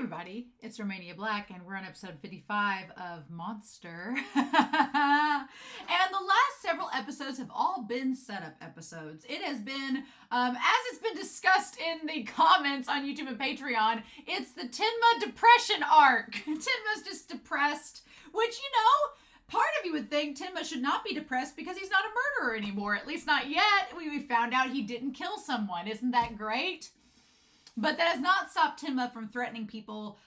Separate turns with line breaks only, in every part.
everybody, it's Romania Black, and we're on episode 55 of Monster. And the last several episodes have all been setup episodes. It has been, as it's been discussed in the comments on YouTube and Patreon, it's the Tenma depression arc. Tenma's just depressed, which, part of you would think Timma should not be depressed because he's not a murderer anymore. At least not yet. We found out he didn't kill someone. Isn't that great? But that has not stopped Timma from threatening people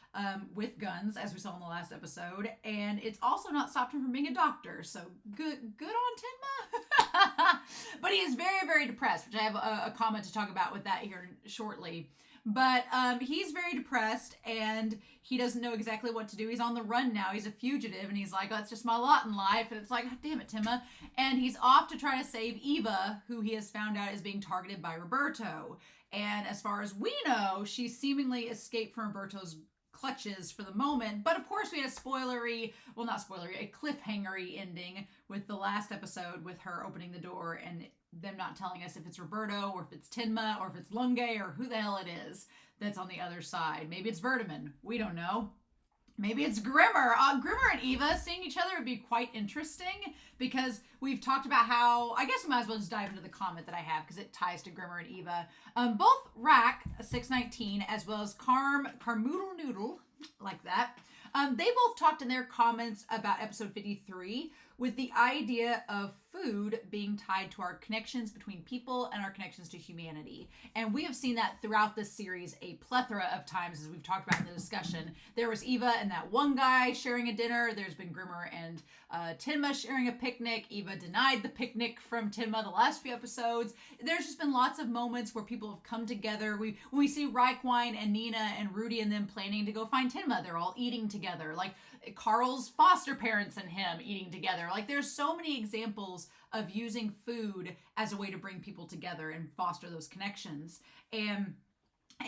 with guns, as we saw in the last episode. And it's also not stopped him from being a doctor. So good on Timma. But he is very, very depressed, which I have a comment to talk about with that here shortly. But he's very depressed, and he doesn't know exactly what to do. He's on the run now. He's a fugitive, and he's like, oh, it's just my lot in life. And it's like, oh, damn it, Timma. And he's off to try to save Eva, who he has found out is being targeted by Roberto. And as far as we know, she seemingly escaped from Roberto's clutches for the moment. But of course, we had a a cliffhangery ending with the last episode with her opening the door and them not telling us if it's Roberto or if it's Tenma or if it's Lunge or who the hell it is that's on the other side. Maybe it's Verdeman. We don't know. Maybe it's Grimmer. Grimmer and Eva seeing each other would be quite interesting because we've talked about how, I guess we might as well just dive into the comment that I have because it ties to Grimmer and Eva. Both Rack 619 as well as Carmoodle Noodle, like that. They both talked in their comments about episode 53 with the idea of food being tied to our connections between people and our connections to humanity. And we have seen that throughout this series a plethora of times, as we've talked about in the discussion. There was Eva and that one guy sharing a dinner. There's been Grimmer and Tenma sharing a picnic. Eva denied the picnic from Tenma the last few episodes. There's just been lots of moments where people have come together. When we see Reichwein and Nina and Rudy and them planning to go find Tenma, they're all eating together. Like Carl's foster parents and him eating together. Like there's so many examples of using food as a way to bring people together and foster those connections. And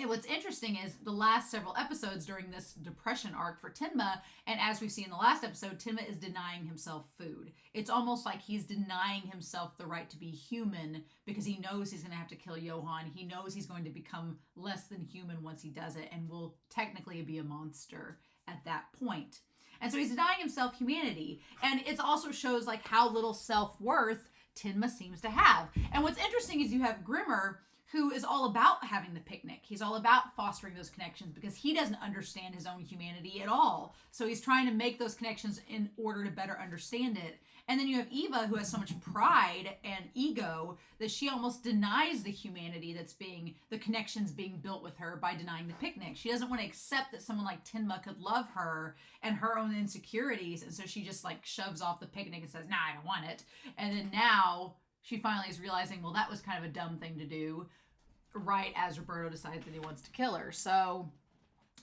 what's interesting is the last several episodes during this depression arc for Tenma, and as we've seen in the last episode, Tenma is denying himself food. It's almost like he's denying himself the right to be human because he knows he's going to have to kill Johan. He knows he's going to become less than human once he does it and will technically be a monster at that point. And so he's denying himself humanity. And it also shows like how little self-worth Tenma seems to have. And what's interesting is you have Grimmer, who is all about having the picnic. He's all about fostering those connections because he doesn't understand his own humanity at all. So he's trying to make those connections in order to better understand it. And then you have Eva, who has so much pride and ego that she almost denies the humanity the connections being built with her by denying the picnic. She doesn't want to accept that someone like Tenma could love her and her own insecurities. And so she just like shoves off the picnic and says, nah, I don't want it. And then now she finally is realizing, well, that was kind of a dumb thing to do right as Roberto decides that he wants to kill her. So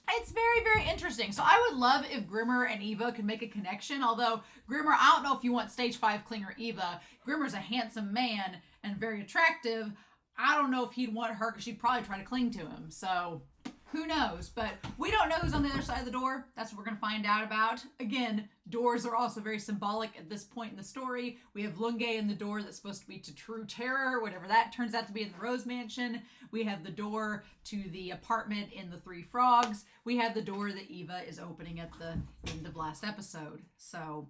it's very, very interesting. So I would love if Grimmer and Eva could make a connection. Although Grimmer, I don't know if you want stage 5 clinger Eva. Grimmer's a handsome man and very attractive. I don't know if he'd want her because she'd probably try to cling to him. So who knows? But we don't know who's on the other side of the door. That's what we're going to find out about. Again, doors are also very symbolic at this point in the story. We have Lunge in the door that's supposed to be to true terror, whatever that turns out to be in the Rose Mansion. We have the door to the apartment in the Three Frogs. We have the door that Eva is opening at the end of last episode. So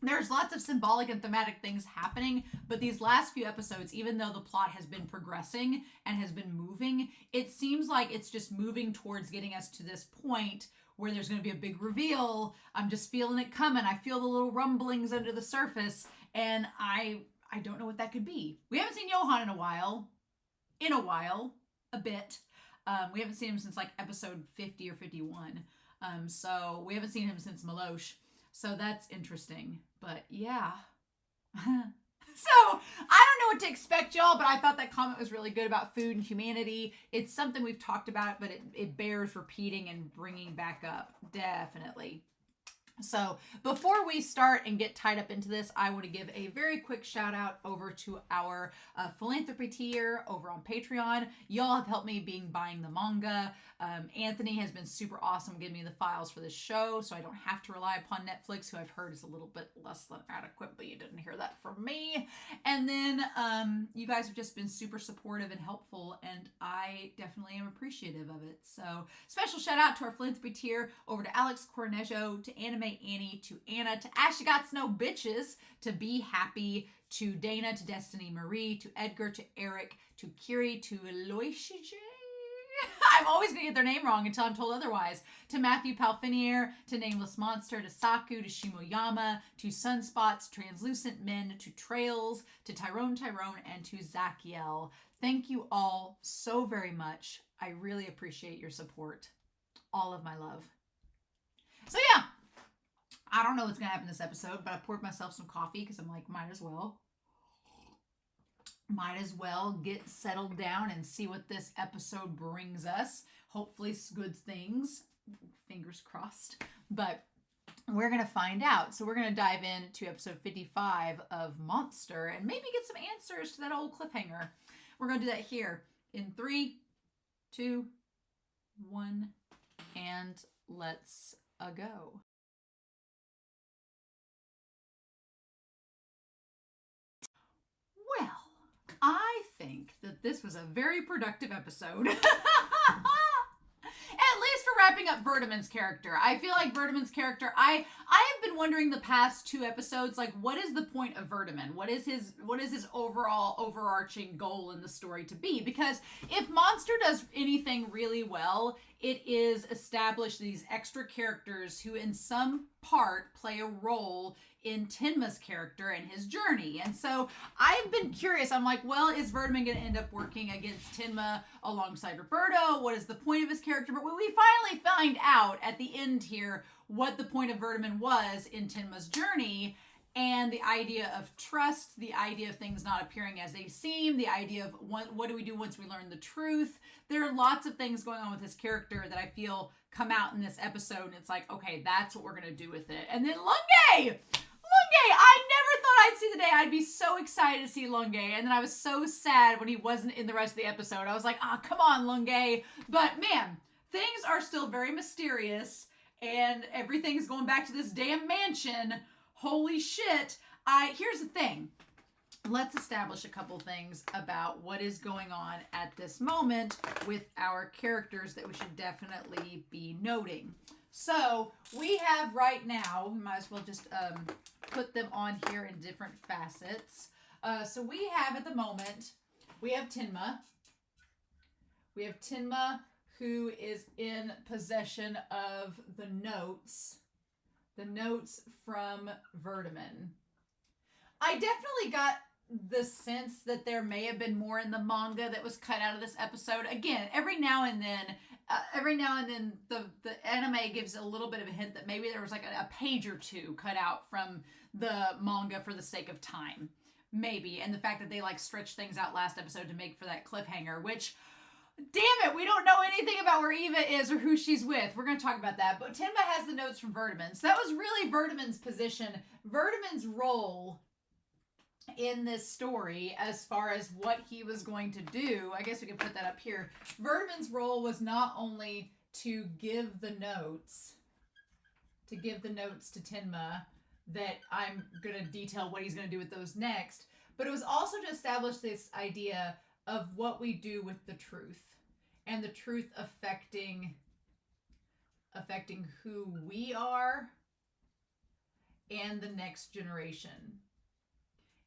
there's lots of symbolic and thematic things happening, but these last few episodes, even though the plot has been progressing and has been moving, it seems like it's just moving towards getting us to this point where there's going to be a big reveal. I'm just feeling it coming. I feel the little rumblings under the surface, and I don't know what that could be. We haven't seen Johan in a while. A bit. We haven't seen him since like episode 50 or 51. So we haven't seen him since Milosh. So that's interesting. But yeah. So I don't know what to expect, y'all, but I thought that comment was really good about food and humanity. It's something we've talked about, but it bears repeating and bringing back up. Definitely. So before we start and get tied up into this, I want to give a very quick shout out over to our philanthropy tier over on Patreon. Y'all have helped me buying the manga. Anthony has been super awesome giving me the files for this show, so I don't have to rely upon Netflix, who I've heard is a little bit less than adequate, but you didn't hear that from me. And then you guys have just been super supportive and helpful, and I definitely am appreciative of it. So special shout out to our philanthropy tier, over to Alex Cornejo, to Anime Annie, to Anna, to Ashley Got Snow Bitches, to Be Happy, to Dana, to Destiny Marie, to Edgar, to Eric, to Kiri, to Loisha J. I'm always going to get their name wrong until I'm told otherwise. To Matthew Palfinier, to Nameless Monster, to Saku, to Shimoyama, to Sunspots, Translucent Men, to Trails, to Tyrone, and to Zachiel. Thank you all so very much. I really appreciate your support. All of my love. So yeah, I don't know what's going to happen this episode, but I poured myself some coffee because I'm like, might as well get settled down and see what this episode brings us. Hopefully good things, fingers crossed, but we're going to find out. So we're going to dive into episode 55 of Monster and maybe get some answers to that old cliffhanger. We're going to do that here in 3, 2, 1, and let's go. Well, I think that this was a very productive episode. At least for wrapping up Verdeman's character. I feel like Verdeman's character, I have been wondering the past 2 episodes, like, what is the point of Verdeman? What is his overall overarching goal in the story to be? Because if Monster does anything really well, it is establish these extra characters who in some part play a role in Tenma's character and his journey. And so I've been curious. I'm like, well, is Verdeman going to end up working against Tenma alongside Roberto? What is the point of his character? But when we finally find out at the end here what the point of Verdeman was in Tenma's journey, and the idea of trust, the idea of things not appearing as they seem, the idea of what do we do once we learn the truth. There are lots of things going on with his character that I feel come out in this episode, and it's like, okay, that's what we're going to do with it. And then Lunge! I never thought I'd see the day I'd be so excited to see Lunge, and then I was so sad when he wasn't in the rest of the episode. I was like, come on, Lunge. But man, things are still very mysterious, and everything's going back to this damn mansion. Holy shit. Here's the thing. Let's establish a couple things about what is going on at this moment with our characters that we should definitely be noting. So we have right now, we might as well just put them on here in different facets. So we have at the moment, we have Timma. We have Timma, who is in possession of the notes from Verdeman. I definitely got the sense that there may have been more in the manga that was cut out of this episode. Again, every now and then the anime gives a little bit of a hint that maybe there was like a page or 2 cut out from the manga for the sake of time. Maybe. And the fact that they like stretched things out last episode to make for that cliffhanger, which, damn it, we don't know anything about where Eva is or who she's with. We're going to talk about that. But Tenma has the notes from Verdeman. So that was really Verdeman's position. Verdeman's role in this story as far as what he was going to do. I guess we can put that up here. Verdeman's role was not only to give the notes to Tenma, that I'm going to detail what he's going to do with those next, but it was also to establish this idea of what we do with the truth, and the truth affecting who we are and the next generation.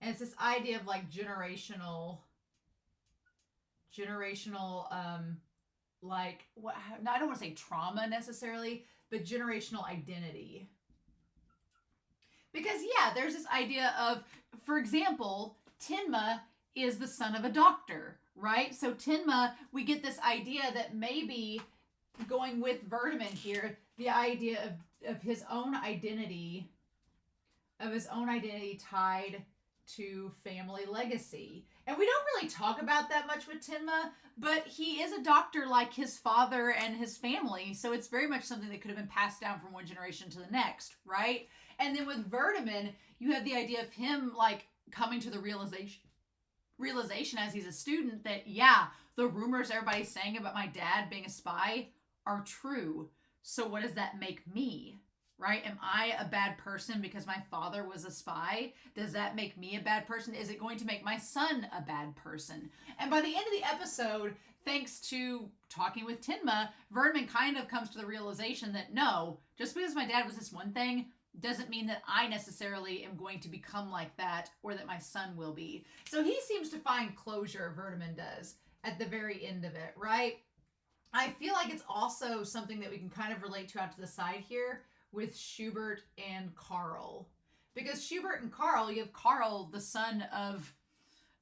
And it's this idea of like generational, like, what, I don't want to say trauma necessarily, but generational identity. Because yeah, there's this idea of, for example, Tenma is the son of a doctor, right? So Tenma, we get this idea that maybe going with Verdeman here, the idea of his own identity, tied to family legacy. And we don't really talk about that much with Tenma, but he is a doctor like his father and his family, so it's very much something that could have been passed down from one generation to the next, right? And then with Verdeman, you have the idea of him like coming to the realization as he's a student that, yeah, the rumors everybody's saying about my dad being a spy are true. So what does that make me? Right? Am I a bad person because my father was a spy? Does that make me a bad person? Is it going to make my son a bad person? And by the end of the episode, thanks to talking with Timma, Verdeman kind of comes to the realization that no, just because my dad was this one thing doesn't mean that I necessarily am going to become like that or that my son will be. So he seems to find closure, Verdeman does, at the very end of it, right? I feel like it's also something that we can kind of relate to out to the side here with Schubert and Carl. Because Schubert and Carl, you have Carl, the son of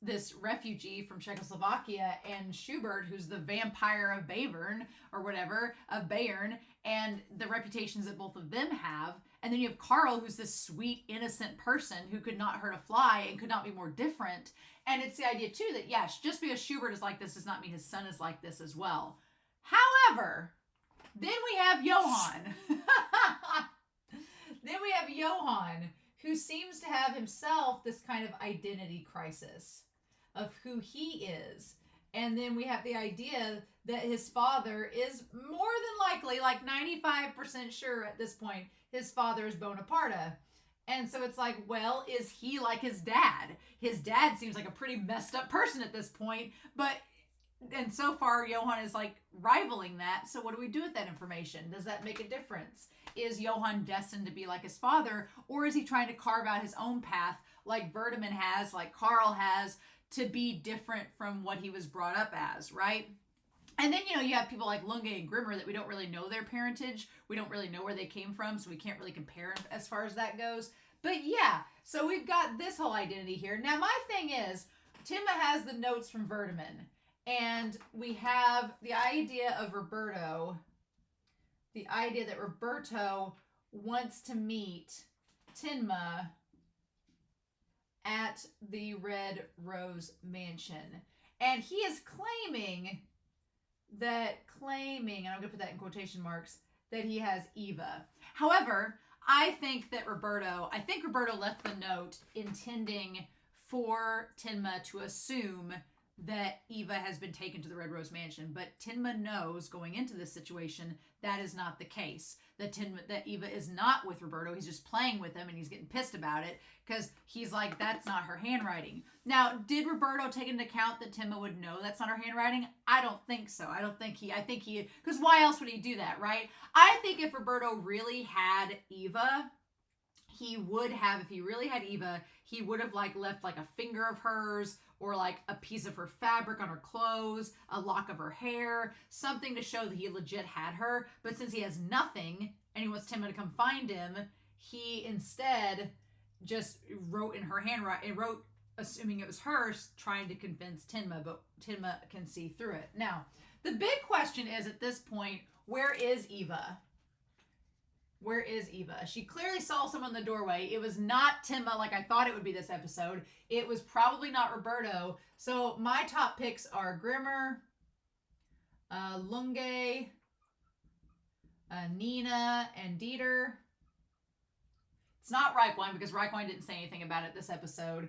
this refugee from Czechoslovakia, and Schubert, who's the vampire of Bayern, or whatever, of Bayern, and the reputations that both of them have. And then you have Carl, who's this sweet, innocent person who could not hurt a fly and could not be more different. And it's the idea, too, that, yes, just because Schubert is like this does not mean his son is like this as well. However, then we have Johann. Then we have Johann, who seems to have himself this kind of identity crisis of who he is. And then we have the idea that his father is more than likely, like 95% sure at this point, his father is Bonaparte. And so it's like, well, is he like his dad? His dad seems like a pretty messed up person at this point, and so far, Johann is like rivaling that. So what do we do with that information? Does that make a difference? Is Johann destined to be like his father, or is he trying to carve out his own path like Verdeman has, like Carl has, to be different from what he was brought up as, right? And then, you have people like Lunge and Grimmer that we don't really know their parentage. We don't really know where they came from, so we can't really compare as far as that goes. But yeah, so we've got this whole identity here. Now, my thing is, Timma has the notes from Verdeman. And we have the idea of Roberto, the idea that Roberto wants to meet Tenma at the Red Rose Mansion. And he is claiming, and I'm going to put that in quotation marks, that he has Eva. However, I think Roberto left the note intending for Tenma to assume that Eva has been taken to the Red Rose Mansion, but Timma knows going into this situation that is not the case. That Eva is not with Roberto. He's just playing with him, and he's getting pissed about it because he's like, that's not her handwriting. Now, did Roberto take into account that Timma would know that's not her handwriting? I don't think so. I think he, because why else would he do that, right? I think if Roberto really had Eva, if he really had Eva, he would have like left like a finger of hers or like a piece of her fabric on her clothes, a lock of her hair, something to show that he legit had her. But since he has nothing and he wants Timma to come find him, he instead just wrote in her handwriting, assuming it was hers, trying to convince Timma, but Timma can see through it. Now, the big question is at this point, where is Eva? Where is Eva? She clearly saw someone in the doorway. It was not Timma like I thought it would be this episode. It was probably not Roberto. So my top picks are Grimmer, Lunge, Nina, and Dieter. It's not Reikwein because Reikwein didn't say anything about it this episode.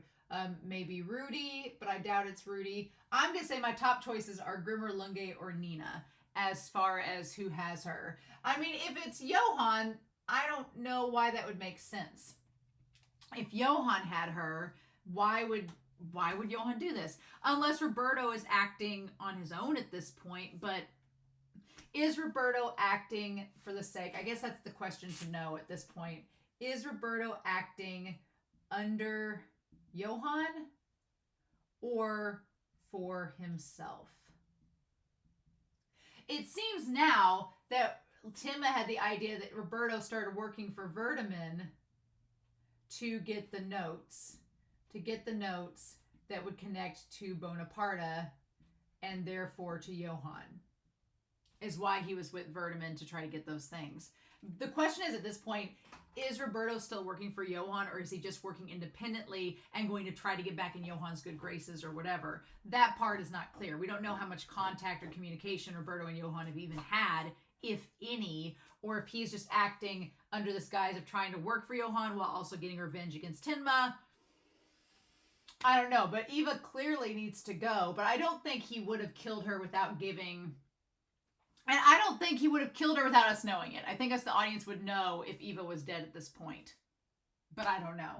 Maybe Rudy, but I doubt it's Rudy. I'm going to say my top choices are Grimmer, Lunge, or Nina as far as who has her. I mean, if it's Johann, I don't know why that would make sense. If Johann had her, why would Johann do this? Unless Roberto is acting on his own at this point, but is Roberto acting for the sake? I guess that's the question to know at this point. Is Roberto acting under Johann or for himself? It seems now that Timma had the idea that Roberto started working for Verdeman to get the notes that would connect to Bonaparte and therefore to Johann. is why he was with Verdeman to try to get those things. The question is, at this point, is Roberto still working for Johan, or is he just working independently and going to try to get back in Johan's good graces or whatever? That part is not clear. We don't know how much contact or communication Roberto and Johan have even had, if any, or if he's just acting under this guise of trying to work for Johan while also getting revenge against Tenma. I don't know, but Eva clearly needs to go, but I don't think he would have killed her without giving... And I don't think he would have killed her without us knowing it. I think us, the audience, would know if Eva was dead at this point. But I don't know.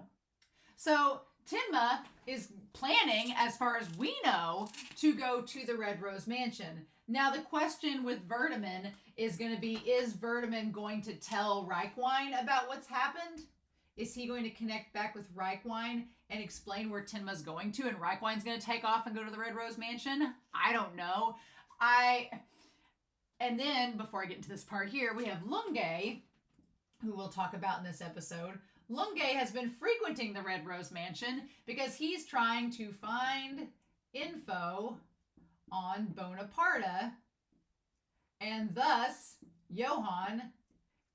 So Timma is planning, as far as we know, to go to the Red Rose Mansion. Now the question with Verdeman is going to be, is Verdeman going to tell Reichwein about what's happened? Is he going to connect back with Reichwein and explain where Tenma's going to, and Reichwein's going to take off and go to the Red Rose Mansion? I don't know. And then, before I get into this part here, we have Lunge, who we'll talk about in this episode. Lunge has been frequenting the Red Rose Mansion because he's trying to find info on Bonaparte, and thus Johan,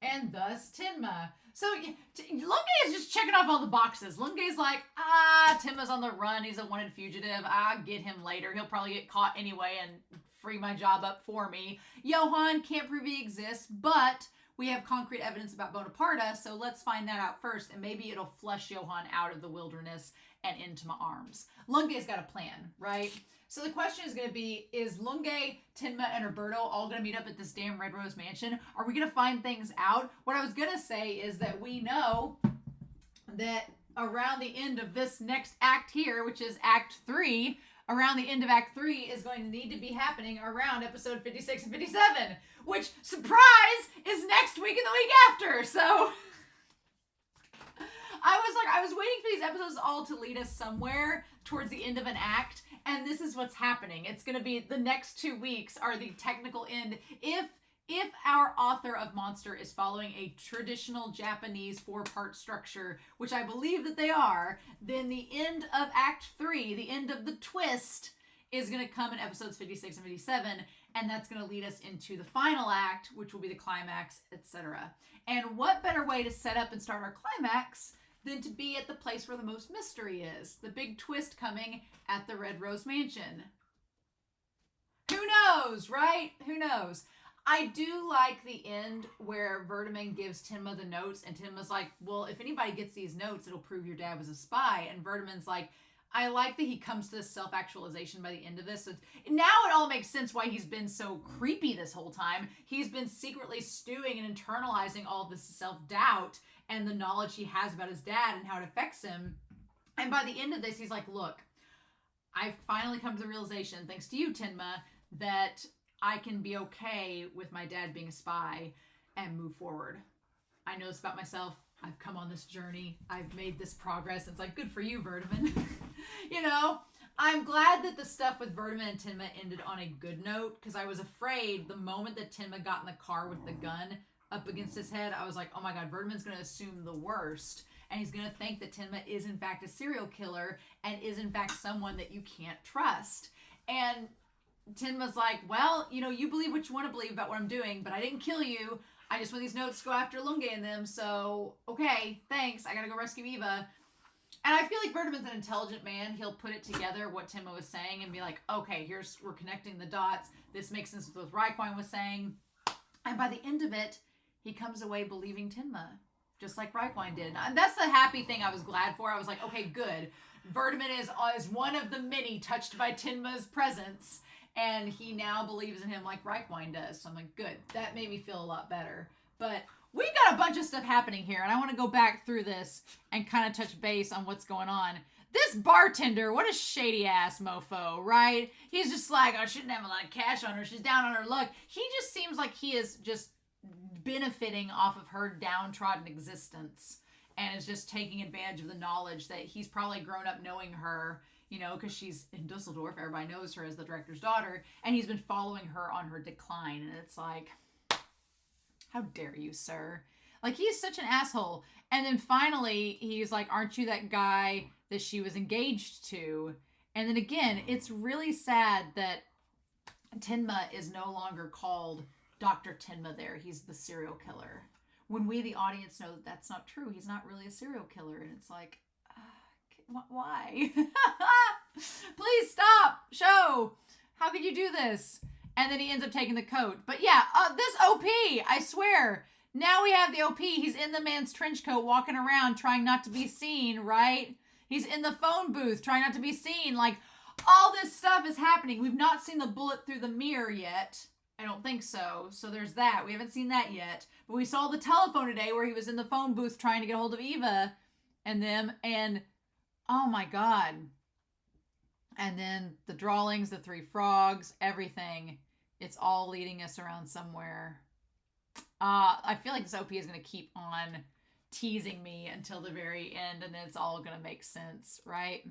and thus Tenma. So Lunge is just checking off all the boxes. Lunge's like, Tenma's on the run. He's a wanted fugitive. I'll get him later. He'll probably get caught anyway and free my job up for me. Johan can't prove he exists, but we have concrete evidence about Bonaparte, so let's find that out first, and maybe it'll flush Johan out of the wilderness and into my arms. Lunge's got a plan, right? So the question is going to be, is Lunge, Tenma, and Roberto all going to meet up at this damn Red Rose Mansion? Are we going to find things out? What I was going to say is that we know that around the end of this next act here, which is Act 3, around the end of Act 3 is going to need to be happening around episode 56 and 57, which, surprise, is next week and the week after. So I was waiting for these episodes all to lead us somewhere towards the end of an act, and this is what's happening. It's going to be the next 2 weeks are the technical end. If our author of Monster is following a traditional Japanese 4-part structure, which I believe that they are, then the end of Act 3, the end of the twist, is going to come in episodes 56 and 57, and that's going to lead us into the final act, which will be the climax, etc. And what better way to set up and start our climax than to be at the place where the most mystery is? The big twist coming at the Red Rose Mansion. Who knows, right? Who knows? I do like the end where Verdeman gives Tenma the notes, and Tenma's like, well, if anybody gets these notes, it'll prove your dad was a spy. And Verdeman's like, I like that he comes to this self-actualization by the end of this. So now it all makes sense why he's been so creepy this whole time. He's been secretly stewing and internalizing all this self-doubt and the knowledge he has about his dad and how it affects him. And by the end of this, he's like, look, I've finally come to the realization, thanks to you, Tenma, that I can be okay with my dad being a spy and move forward. I know this about myself. I've come on this journey. I've made this progress. It's like, good for you, Verdeman. You know, I'm glad that the stuff with Verdeman and Tenma ended on a good note, because I was afraid the moment that Tenma got in the car with the gun up against his head, I was like, oh my God, Verdeman's going to assume the worst. And he's going to think that Tenma is in fact a serial killer and is in fact someone that you can't trust. And Tenma's like, well, you know, you believe what you want to believe about what I'm doing, but I didn't kill you. I just want these notes to go after Lunge and them. So, okay, thanks. I got to go rescue Eva. And I feel like Verdeman's an intelligent man. He'll put it together, what Tenma was saying, and be like, okay, we're connecting the dots. This makes sense with what Reichwein was saying. And by the end of it, he comes away believing Tenma, just like Reichwein did. And that's the happy thing I was glad for. I was like, okay, good. Verdeman is one of the many touched by Tenma's presence. And he now believes in him like Reichwein does. So I'm like, good. That made me feel a lot better. But we got a bunch of stuff happening here. And I want to go back through this and kind of touch base on what's going on. This bartender, what a shady ass mofo, right? He's just like, oh, she didn't have a lot of cash on her. She's down on her luck. He just seems like he is just benefiting off of her downtrodden existence. And is just taking advantage of the knowledge that he's probably grown up knowing her, you know, because she's in Dusseldorf. Everybody knows her as the director's daughter. And he's been following her on her decline. And it's like, how dare you, sir? Like, he's such an asshole. And then finally, he's like, aren't you that guy that she was engaged to? And then again, it's really sad that Tenma is no longer called Dr. Tenma there. He's the serial killer. When we, the audience, know that that's not true. He's not really a serial killer. And it's like, why? Please stop. Show. How could you do this? And then he ends up taking the coat. But yeah, this OP, I swear. Now we have the OP. He's in the man's trench coat walking around trying not to be seen, right? He's in the phone booth trying not to be seen. Like, all this stuff is happening. We've not seen the bullet through the mirror yet. I don't think so. So there's that. We haven't seen that yet. But we saw the telephone today where he was in the phone booth trying to get a hold of Eva and them. And, oh my God. And then the drawings, the three frogs, everything. It's all leading us around somewhere. I feel like this OP is going to keep on teasing me until the very end. And then it's all going to make sense, right?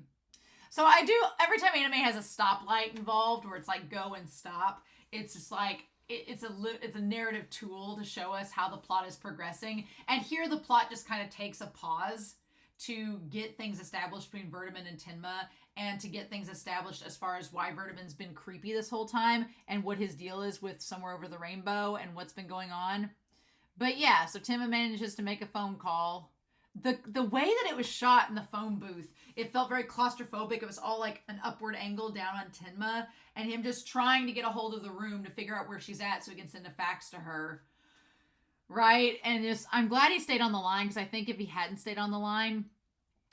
So I do, every time anime has a stoplight involved where it's like go and stop, it's just like, it's a narrative tool to show us how the plot is progressing. And here the plot just kind of takes a pause to get things established between Verdeman and Tenma, and to get things established as far as why Verdeman's been creepy this whole time and what his deal is with Somewhere Over the Rainbow and what's been going on. But yeah, so Tenma manages to make a phone call. The way that it was shot in the phone booth, it felt very claustrophobic. It was all like an upward angle down on Tenma, and him just trying to get a hold of the room to figure out where she's at so he can send a fax to her. Right? And just, I'm glad he stayed on the line, because I think if he hadn't stayed on the line,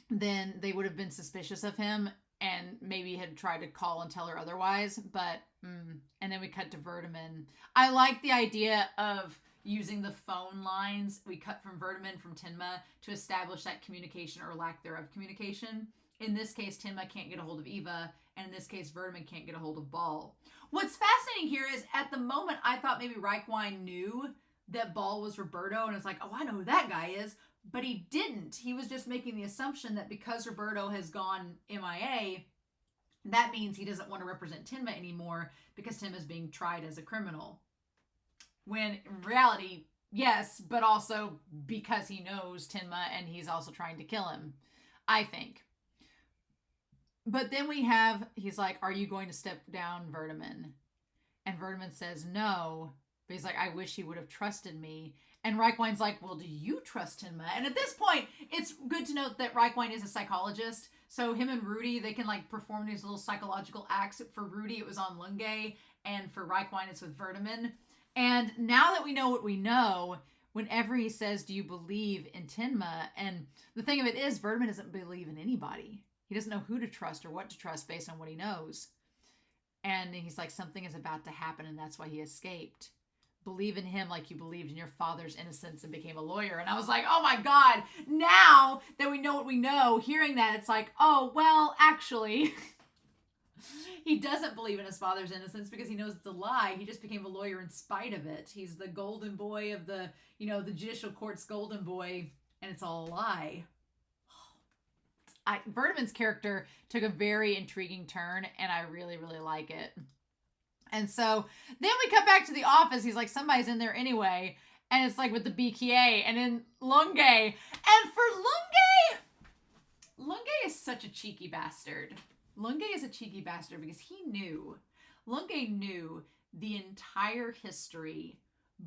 then they would have been suspicious of him and maybe had tried to call and tell her otherwise. But, and then we cut to Verdeman. I like the idea of using the phone lines we cut from Verdeman from Tenma to establish that communication or lack thereof communication. In this case, Tenma can't get a hold of Eva, and in this case, Verdeman can't get a hold of Ball. What's fascinating here is at the moment, I thought maybe Reichwein knew that Ball was Roberto, and it's like, oh, I know who that guy is, but he didn't. He was just making the assumption that because Roberto has gone MIA, that means he doesn't want to represent Tenma anymore because Tenma's being tried as a criminal. When in reality, yes, but also because he knows Tenma and he's also trying to kill him, I think. But then he's like, are you going to step down, Verdeman? And Verdeman says no, but he's like, I wish he would have trusted me. And Reichwein's like, well, do you trust Tenma? And at this point, it's good to note that Reichwein is a psychologist. So him and Rudy, they can like perform these little psychological acts. For Rudy, it was on Lunge, and for Reichwein, it's with Verdeman. And now that we know what we know, whenever he says, do you believe in Tenma? And the thing of it is, Verdeman doesn't believe in anybody. He doesn't know who to trust or what to trust based on what he knows. And he's like, something is about to happen, and that's why he escaped. Believe in him like you believed in your father's innocence and became a lawyer. And I was like, oh my God, now that we know what we know, hearing that, it's like, oh, well, actually... He doesn't believe in his father's innocence because he knows it's a lie. He just became a lawyer in spite of it. He's the golden boy of the judicial court's golden boy, and it's all a lie. Verdeman's character took a very intriguing turn, and I really, really like it. And so then we come back to the office. He's like, somebody's in there anyway. And it's like with the BKA and then Lunge. And for Lunge is such a cheeky bastard. Lunge is a cheeky bastard because Lunge knew the entire history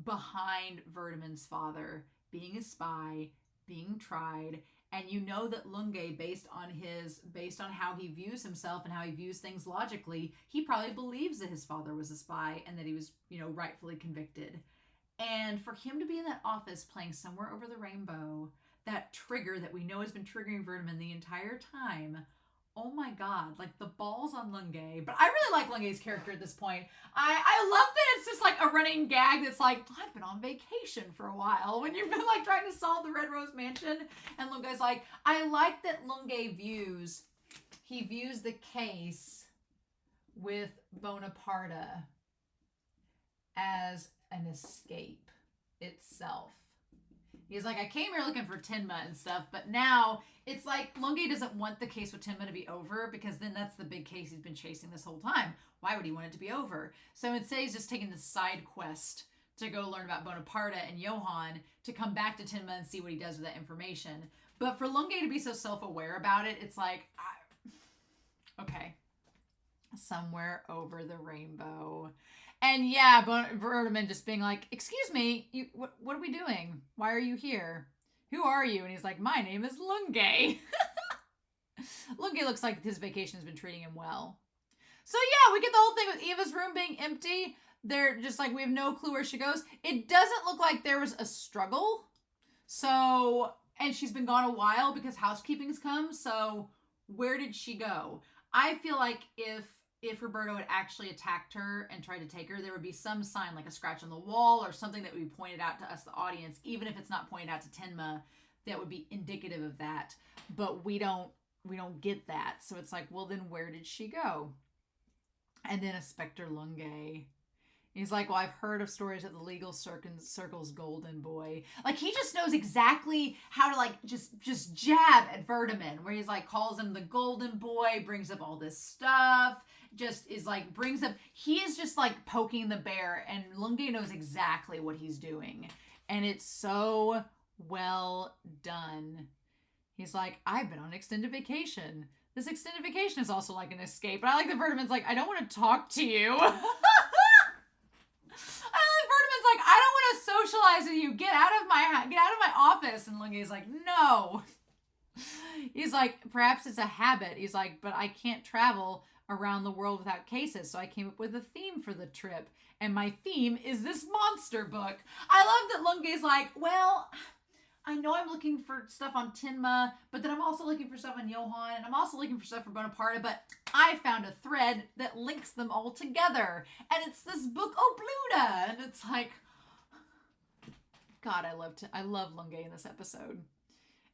behind Verdeman's father being a spy, being tried, and you know that Lunge, based on how he views himself and how he views things logically, he probably believes that his father was a spy and that he was, rightfully convicted. And for him to be in that office playing Somewhere Over the Rainbow, that trigger that we know has been triggering Verdeman the entire time, oh my God, like the balls on Lunge. But I really like Lunge's character at this point. I love that it's just like a running gag that's like, I've been on vacation for a while when you've been like trying to solve the Red Rose Mansion. And Lunge's like, I like that Lunge views the case with Bonaparte as an escape itself. He's like, I came here looking for Tenma and stuff, but now it's like Lunge doesn't want the case with Tenma to be over because then that's the big case he's been chasing this whole time. Why would he want it to be over? So instead he's just taking this side quest to go learn about Bonaparte and Johann to come back to Tenma and see what he does with that information. But for Lunge to be so self-aware about it, it's like, okay. Somewhere over the rainbow. And yeah, Verdeman just being like, "Excuse me, what are we doing? Why are you here? Who are you?" And he's like, "My name is Lunge." Lunge looks like his vacation has been treating him well. So yeah, we get the whole thing with Eva's room being empty. They're just like, we have no clue where she goes. It doesn't look like there was a struggle. So, and she's been gone a while because housekeeping's come. So where did she go? I feel like if Roberto had actually attacked her and tried to take her, there would be some sign, like a scratch on the wall or something that would be pointed out to us, the audience, even if it's not pointed out to Tenma, that would be indicative of that. But we don't get that. So it's like, well, then where did she go? And then Inspector Lunge. He's like, well, I've heard of stories of the legal circle's golden boy. Like, he just knows exactly how to, like, just jab at Verdeman, where he's like, calls him the golden boy, brings up all this stuff, just is like, brings up, he is just like poking the bear, and Lunge knows exactly what he's doing. And it's so well done. He's like, I've been on extended vacation. This extended vacation is also like an escape. And I like that Verdeman's like, I don't want to talk to you. Verdeman's like, I don't want to socialize with you. Get out of my office. And Lunge's like, no. He's like, perhaps it's a habit. He's like, but I can't travel around the world without cases. So I came up with a theme for the trip. And my theme is this monster book. I love that Lunge's like, well, I know I'm looking for stuff on Timma, but then I'm also looking for stuff on Johan, and I'm also looking for stuff for Bonaparte, but I found a thread that links them all together, and it's this book, Obluna, and it's like, God, I love Lunge in this episode.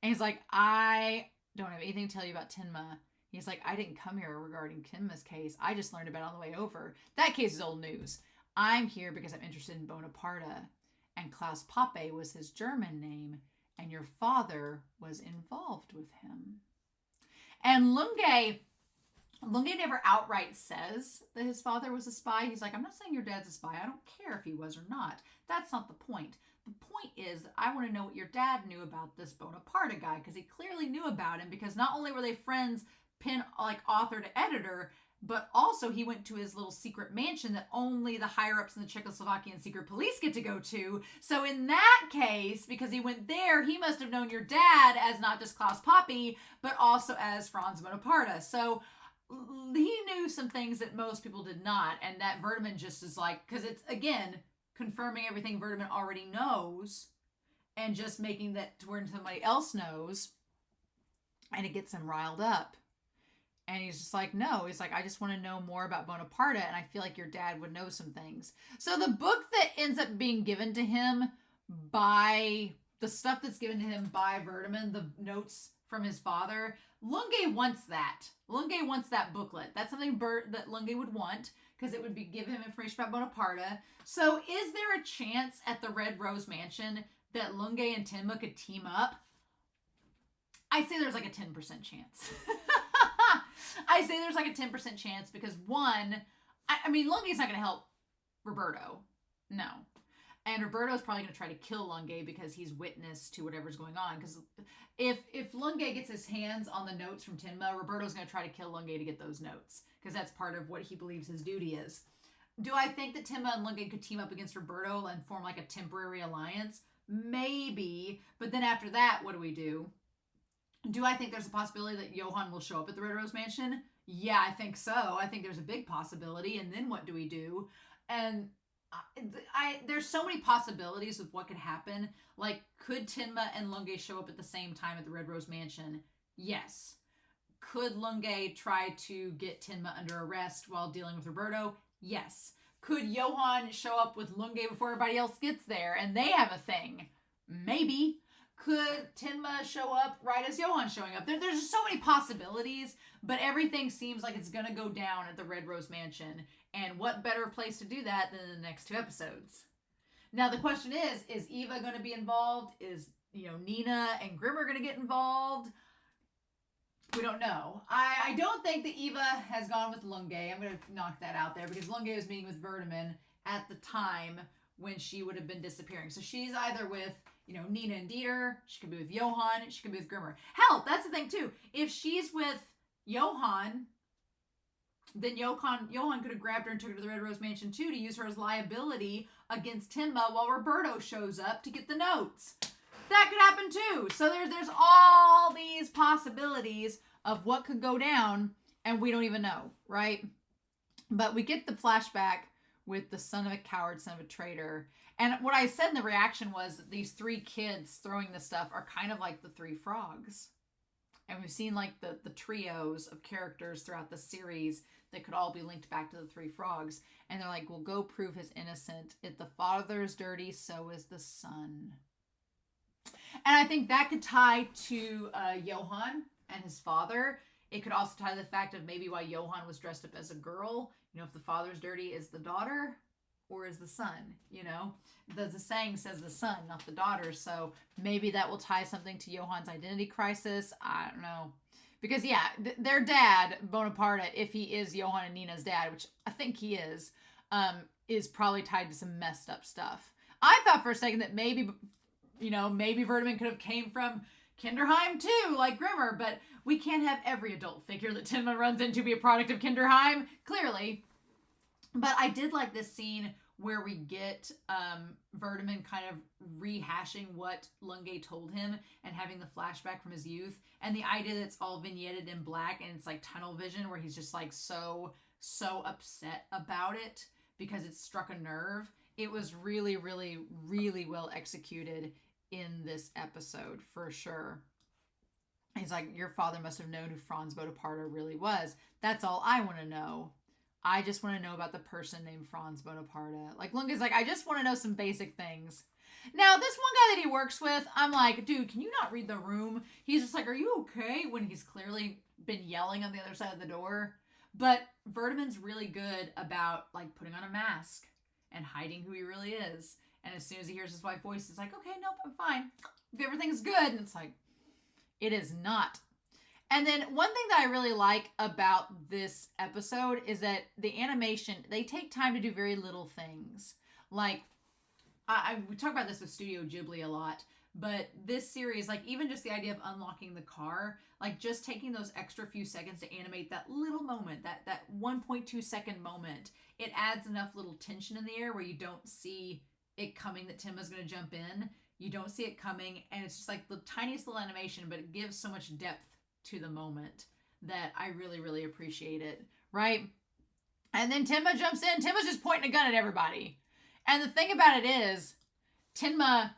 And he's like, I don't have anything to tell you about Tenma. He's like, I didn't come here regarding Tenma's case. I just learned about it on the way over. That case is old news. I'm here because I'm interested in Bonaparte, and Klaus Pape was his German name, and your father was involved with him. And Lunge never outright says that his father was a spy. He's like, I'm not saying your dad's a spy. I don't care if he was or not. That's not the point. The point is that I want to know what your dad knew about this Bonaparte guy, because he clearly knew about him, because not only were they friends, author to editor, but also he went to his little secret mansion that only the higher-ups in the Czechoslovakian secret police get to go to. So in that case, because he went there, he must have known your dad as not just Klaus Pape, but also as Franz Bonaparte. So he knew some things that most people did not, and that Verdeman just is like, because it's, again, confirming everything Verdeman already knows and just making that to where somebody else knows, and it gets him riled up. And he's just like, no. He's like, I just want to know more about Bonaparte, and I feel like your dad would know some things. So the book that ends up being given to him by, the stuff that's given to him by Verdeman, the notes from his father, Lunge wants that. Lunge wants that booklet. That's something that Lunge would want, because it would be give him information about Bonaparte. So is there a chance at the Red Rose Mansion that Lunge and Timma could team up? I'd say there's like a 10% chance. I say there's like a 10% chance because, one, I mean, Lunge's not going to help Roberto. No. And Roberto's probably going to try to kill Lunge because he's witness to whatever's going on. Because if Lunge gets his hands on the notes from Tenma, Roberto's going to try to kill Lunge to get those notes, because that's part of what he believes his duty is. Do I think that Timma and Lunge could team up against Roberto and form like a temporary alliance? Maybe. But then after that, what do we do? Do I think there's a possibility that Johan will show up at the Red Rose Mansion? Yeah, I think so. I think there's a big possibility. And then what do we do? And there's so many possibilities with what could happen. Like, could Tenma and Lunge show up at the same time at the Red Rose Mansion? Yes. Could Lunge try to get Tenma under arrest while dealing with Roberto? Yes. Could Johan show up with Lunge before everybody else gets there and they have a thing? Maybe. Could Tenma show up right as Johan's showing up? There's just so many possibilities, but everything seems like it's going to go down at the Red Rose Mansion. And what better place to do that than the next 2 episodes? Now, the question is Eva going to be involved? Is, Nina and Grimmer going to get involved? We don't know. I don't think that Eva has gone with Lunge. I'm going to knock that out there, because Lunge was meeting with Verdeman at the time when she would have been disappearing. So she's either with, Nina and Dieter. She could be with Johan. She could be with Grimmer. Hell, that's the thing too. If she's with Johan, then Johann could have grabbed her and took her to the Red Rose Mansion too, to use her as liability against Timma while Roberto shows up to get the notes. That could happen too. So there's all these possibilities of what could go down, and we don't even know, right? But we get the flashback with the son of a coward, son of a traitor. And what I said in the reaction was that these three kids throwing this stuff are kind of like the three frogs. And we've seen like the trios of characters throughout the series that could all be linked back to the three frogs. And they're like, well, go prove his innocent. If the father is dirty, so is the son. And I think that could tie to Johann and his father. It could also tie to the fact of maybe why Johann was dressed up as a girl. You know, if the father's dirty, is the daughter or is the son? You know, the saying says the son, not the daughter. So maybe that will tie something to Johann's identity crisis. I don't know. Because, yeah, their dad, Bonaparte, if he is Johann and Nina's dad, which I think he is probably tied to some messed up stuff. I thought for a second that maybe, you know, maybe Verdeman could have came from Kinderheim too, like Grimmer, but we can't have every adult figure that Tenma runs into be a product of Kinderheim, clearly. But I did like this scene where we get Verdeman kind of rehashing what Lungay told him and having the flashback from his youth, and the idea that it's all vignetted in black and it's like tunnel vision where he's just like so upset about it because it struck a nerve. It was really, really, really well executed in this episode, for sure. He's like, your father must have known who Franz Bonaparte really was. That's all I want to know. I just want to know about the person named Franz Bonaparte. Like, Lunga's like, I just want to know some basic things. Now, this one guy that he works with, I'm like, dude, can you not read the room? He's just like, are you okay? When he's clearly been yelling on the other side of the door. But Verdeman's really good about, like, putting on a mask and hiding who he really is. And as soon as he hears his wife's voice, he's like, okay, nope, I'm fine. Everything's good. And it's like, it is not. And then one thing that I really like about this episode is that the animation, they take time to do very little things. Like, we talk about this with Studio Ghibli a lot, but this series, like even just the idea of unlocking the car, like just taking those extra few seconds to animate that little moment, that 1.2 second moment, it adds enough little tension in the air where you don't see it coming that Timma's going to jump in. You don't see it coming, and it's just like the tiniest little animation, but it gives so much depth to the moment that I really, really appreciate it, right? And then Timma jumps in. Timma's just pointing a gun at everybody. And the thing about it is, Timma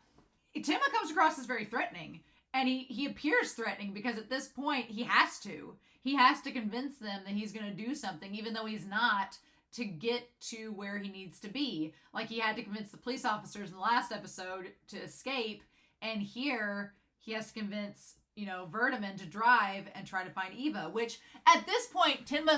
comes across as very threatening. And he appears threatening because at this point, he has to. He has to convince them that he's going to do something, even though he's not, to get to where he needs to be. Like he had to convince the police officers in the last episode to escape. And here, he has to convince, you know, Verdeman to drive and try to find Eva. Which, at this point, Timma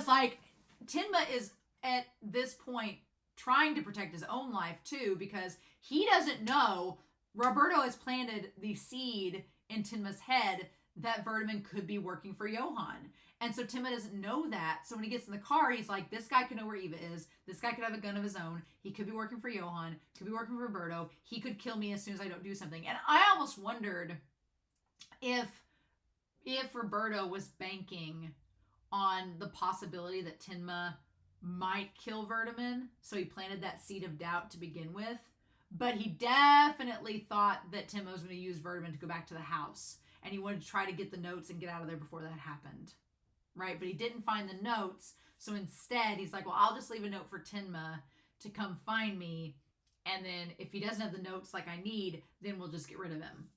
is at this point trying to protect his own life too, because he doesn't know Roberto has planted the seed in Timma's head that Verdeman could be working for Johann. And so Timma doesn't know that. So when he gets in the car, he's like, this guy could know where Eva is. This guy could have a gun of his own. He could be working for Johann. Could be working for Roberto. He could kill me as soon as I don't do something. And I almost wondered if Roberto was banking on the possibility that Tenma might kill Verdeman, so he planted that seed of doubt to begin with. But he definitely thought that Tenma was going to use Verdeman to go back to the house, and he wanted to try to get the notes and get out of there before that happened, right? But he didn't find the notes, so instead he's like, well, I'll just leave a note for Tenma to come find me, and then if he doesn't have the notes like I need, then we'll just get rid of him.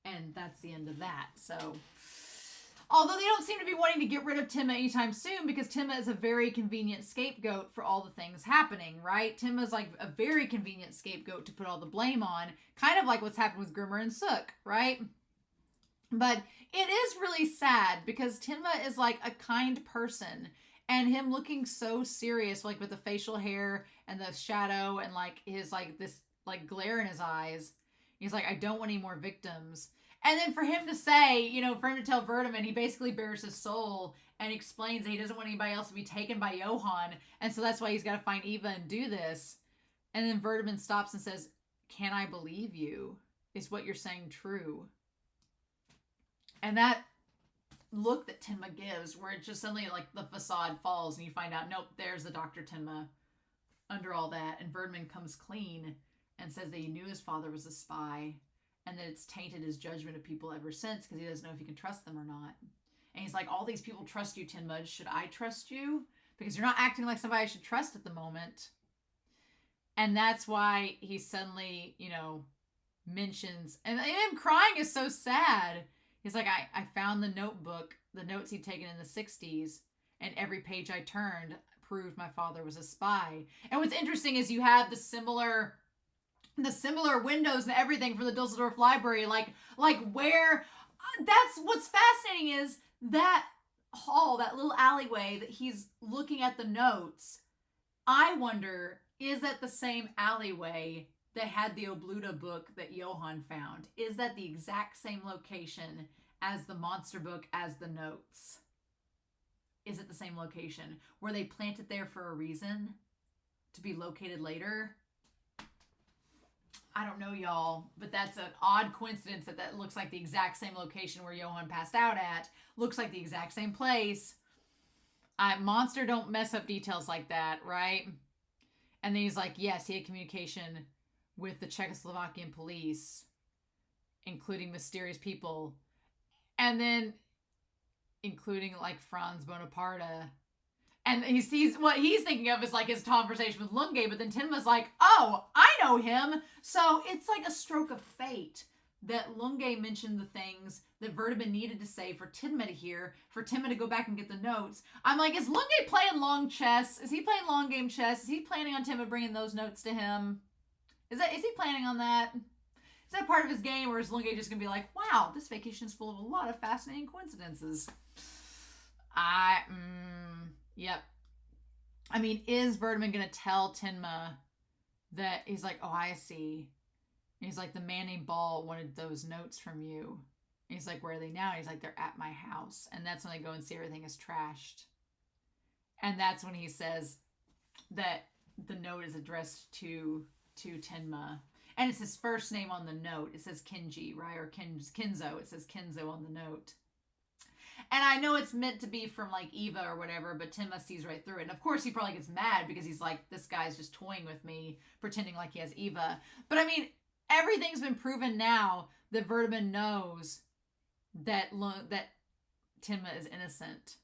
And that's the end of that. So, although they don't seem to be wanting to get rid of Timma anytime soon, because Timma is a very convenient scapegoat for all the things happening, right? Timma's like a very convenient scapegoat to put all the blame on, kind of like what's happened with Grimmer and Sook, right? But it is really sad because Timma is like a kind person, and him looking so serious, like with the facial hair and the shadow and like his like this like glare in his eyes. He's like, I don't want any more victims. And then for him to say, you know, for him to tell Verdeman, he basically bears his soul and explains that he doesn't want anybody else to be taken by Johann. And so that's why he's got to find Eva and do this. And then Verdeman stops and says, can I believe you? Is what you're saying true? And that look that Tenma gives, where it's just suddenly like the facade falls and you find out, nope, there's the Dr. Tenma under all that. And Verdeman comes clean and says that he knew his father was a spy and that it's tainted his judgment of people ever since because he doesn't know if he can trust them or not. And he's like, all these people trust you, Tenma. Should I trust you? Because you're not acting like somebody I should trust at the moment. And that's why he suddenly, mentions, and him crying is so sad. He's like, I found the notebook, the notes he'd taken in the 60s, and every page I turned proved my father was a spy. And what's interesting is you have the similar windows and everything for the Dusseldorf library, like where, that's what's fascinating is that hall, that little alleyway that he's looking at the notes. I wonder, is that the same alleyway that had the Obluda book that Johann found? Is that the exact same location as the monster book, as the notes? Is it the same location? Were they planted there for a reason? To be located later? I don't know, y'all, but that's an odd coincidence that looks like the exact same location where Johann passed out at. Looks like the exact same place. Monster don't mess up details like that, right? And then he's like, yes, he had communication with the Czechoslovakian police, including mysterious people. And then including like Franz Bonaparte. And he sees what he's thinking of is like his conversation with Lunge, but then Tenma's like, oh, I know him. So it's like a stroke of fate that Lunge mentioned the things that Verdeman needed to say for Tenma to hear, for Tenma to go back and get the notes. I'm like, is Lunge playing long chess? Is he playing long game chess? Is he planning on Tenma bringing those notes to him? Is he planning on that? Is that part of his game, or is Lunge just going to be like, wow, this vacation is full of a lot of fascinating coincidences? Yep. I mean, is Verdeman going to tell Tenma that he's like, oh, I see. And he's like, the man named Ball wanted those notes from you. And he's like, where are they now? And he's like, they're at my house. And that's when they go and see everything is trashed. And that's when he says that the note is addressed to Tenma. And it's his first name on the note. It says Kenji, right? Or Kenzo. It says Kenzo on the note. And I know it's meant to be from like Eva or whatever, but Tenma sees right through it. And of course he probably gets mad because he's like, this guy's just toying with me, pretending like he has Eva. But I mean, everything's been proven now that Verdeman knows that Tenma is innocent.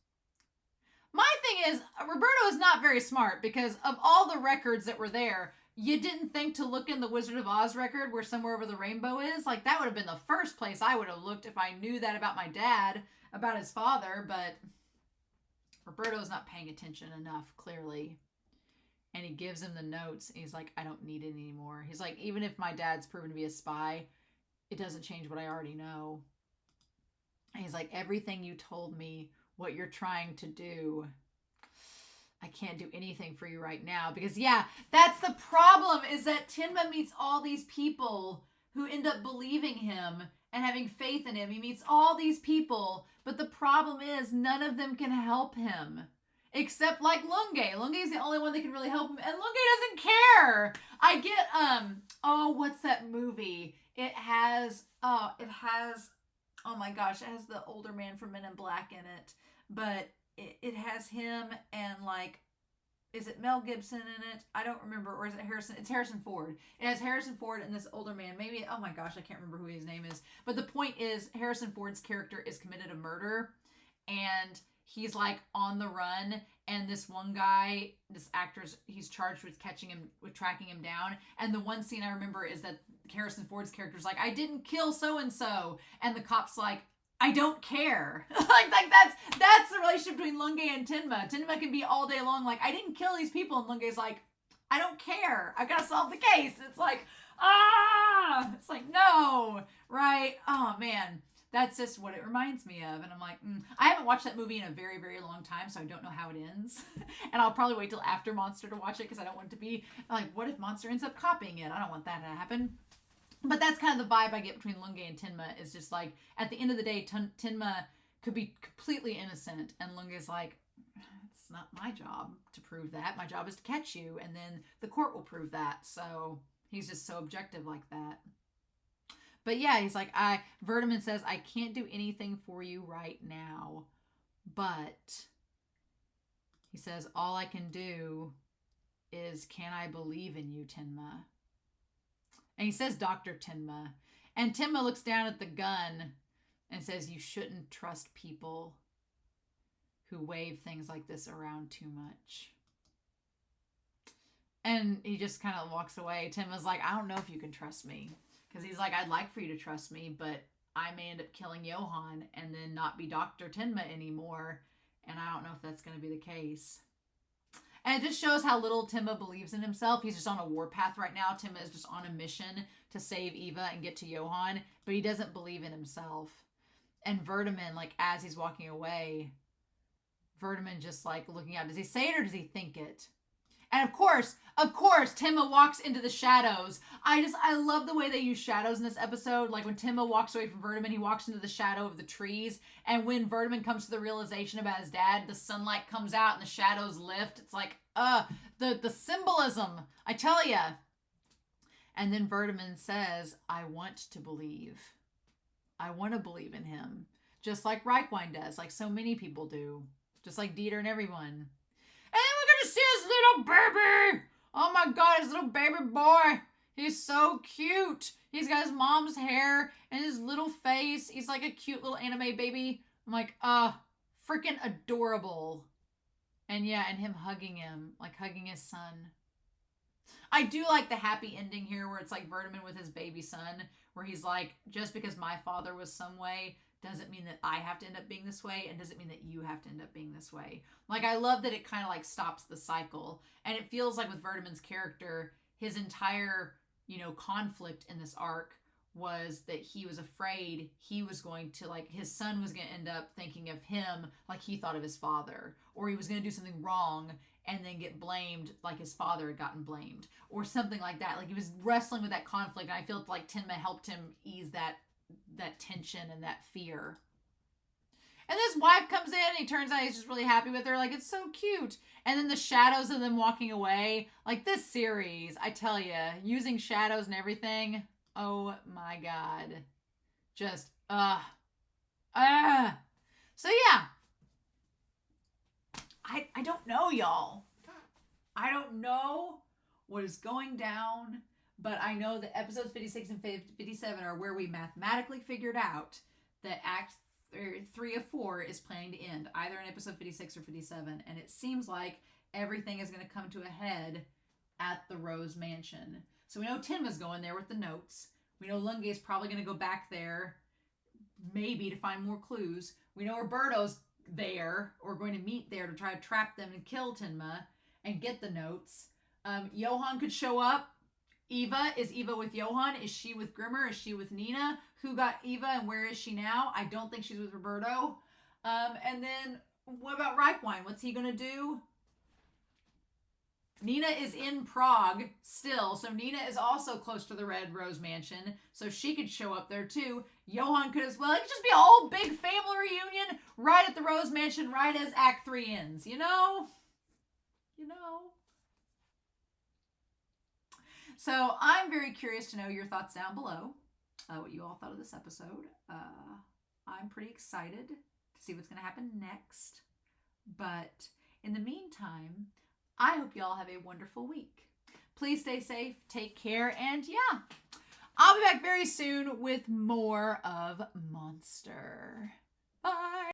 My thing is, Roberto is not very smart because of all the records that were there, you didn't think to look in the Wizard of Oz record where Somewhere Over the Rainbow is? Like, that would have been the first place I would have looked if I knew that about my dad, about his father, but Roberto's not paying attention enough, clearly. And he gives him the notes, and he's like, I don't need it anymore. He's like, even if my dad's proven to be a spy, it doesn't change what I already know. And he's like, everything you told me, what you're trying to do, I can't do anything for you right now. Because, yeah, that's the problem, is that Tenma meets all these people who end up believing him and having faith in him. He meets all these people, but the problem is none of them can help him. Except, like, Lunge. Lunge's the only one that can really help him, and Lunge doesn't care. I get, what's that movie? It has, oh my gosh, it has the older man from Men in Black in it. But it has him and, like, is it Mel Gibson in it? I don't remember. Or is it Harrison? It's Harrison Ford. It has Harrison Ford and this older man. Maybe, oh my gosh, I can't remember who his name is. But the point is, Harrison Ford's character is committed a murder. And he's, like, on the run. And this one guy, this actor's, he's charged with tracking him down. And the one scene I remember is that Harrison Ford's character's like, I didn't kill so-and-so. And the cop's like, I don't care. like that's the relationship between Lunge and Tenma. Tenma can be all day long like, I didn't kill these people. And Lunge's like, I don't care. I've got to solve the case. It's like, it's like, no, right? Oh, man. That's just what it reminds me of. And I'm like, I haven't watched that movie in a very, very long time, so I don't know how it ends. And I'll probably wait till after Monster to watch it because I don't want it to be like, what if Monster ends up copying it? I don't want that to happen. But that's kind of the vibe I get between Lunge and Tenma, is just like, at the end of the day, Tenma could be completely innocent. And Lunge's like, it's not my job to prove that. My job is to catch you. And then the court will prove that. So he's just so objective like that. But yeah, he's like, Verdeman says, I can't do anything for you right now. But he says, all I can do is, can I believe in you, Tenma? And he says, Dr. Tenma. And Timma looks down at the gun and says, you shouldn't trust people who wave things like this around too much. And he just kind of walks away. Timma's like, I don't know if you can trust me. Because he's like, I'd like for you to trust me, but I may end up killing Johan and then not be Dr. Tenma anymore. And I don't know if that's going to be the case. And it just shows how little Timma believes in himself. He's just on a warpath right now. Timma is just on a mission to save Eva and get to Johan. But he doesn't believe in himself. And Verdeman, like, as he's walking away, Verdeman just, like, looking out. Does he say it or does he think it? And of course, Timma walks into the shadows. I love the way they use shadows in this episode. Like when Timma walks away from Verdeman, he walks into the shadow of the trees. And when Verdeman comes to the realization about his dad, the sunlight comes out and the shadows lift. It's like, the symbolism, I tell ya. And then Verdeman says, I want to believe. I want to believe in him. Just like Reichwein does, like so many people do. Just like Dieter and everyone. And then we're going to see his little baby. Oh my God, his little baby boy. He's so cute. He's got his mom's hair and his little face. He's like a cute little anime baby. I'm like, freaking adorable. And yeah, and him hugging him, like hugging his son. I do like the happy ending here where it's like Verdeman with his baby son, where he's like, just because my father was some way doesn't mean that I have to end up being this way, and doesn't mean that you have to end up being this way. Like, I love that it kind of like stops the cycle. And it feels like with Verdeman's character, his entire, conflict in this arc was that he was afraid he was going to, like, his son was going to end up thinking of him like he thought of his father, or he was going to do something wrong and then get blamed like his father had gotten blamed, or something like that. Like, he was wrestling with that conflict, and I feel like Tenma helped him ease that tension and that fear. And this wife comes in and he turns out he's just really happy with her. Like, it's so cute. And then the shadows of them walking away. Like, this series, I tell you, using shadows and everything. Oh my God. Just, So yeah. I don't know, y'all. I don't know what is going down. But I know that episodes 56 and 57 are where we mathematically figured out that Act 3 of 4 is planning to end, either in episode 56 or 57. And it seems like everything is going to come to a head at the Rose Mansion. So we know Tenma's going there with the notes. We know Lunge's probably going to go back there, maybe to find more clues. We know Roberto's there, or going to meet there to try to trap them and kill Tenma and get the notes. Johan could show up. Eva, is Eva with Johan? Is she with Grimmer? Is she with Nina? Who got Eva and where is she now? I don't think she's with Roberto. And then what about Reichwein? What's he going to do? Nina is in Prague still, so Nina is also close to the Red Rose Mansion, so she could show up there too. Johan could as well. It could just be a whole big family reunion right at the Rose Mansion, right as Act 3 ends, you know? So I'm very curious to know your thoughts down below, what you all thought of this episode. I'm pretty excited to see what's going to happen next. But in the meantime, I hope you all have a wonderful week. Please stay safe, take care, and yeah, I'll be back very soon with more of Monster.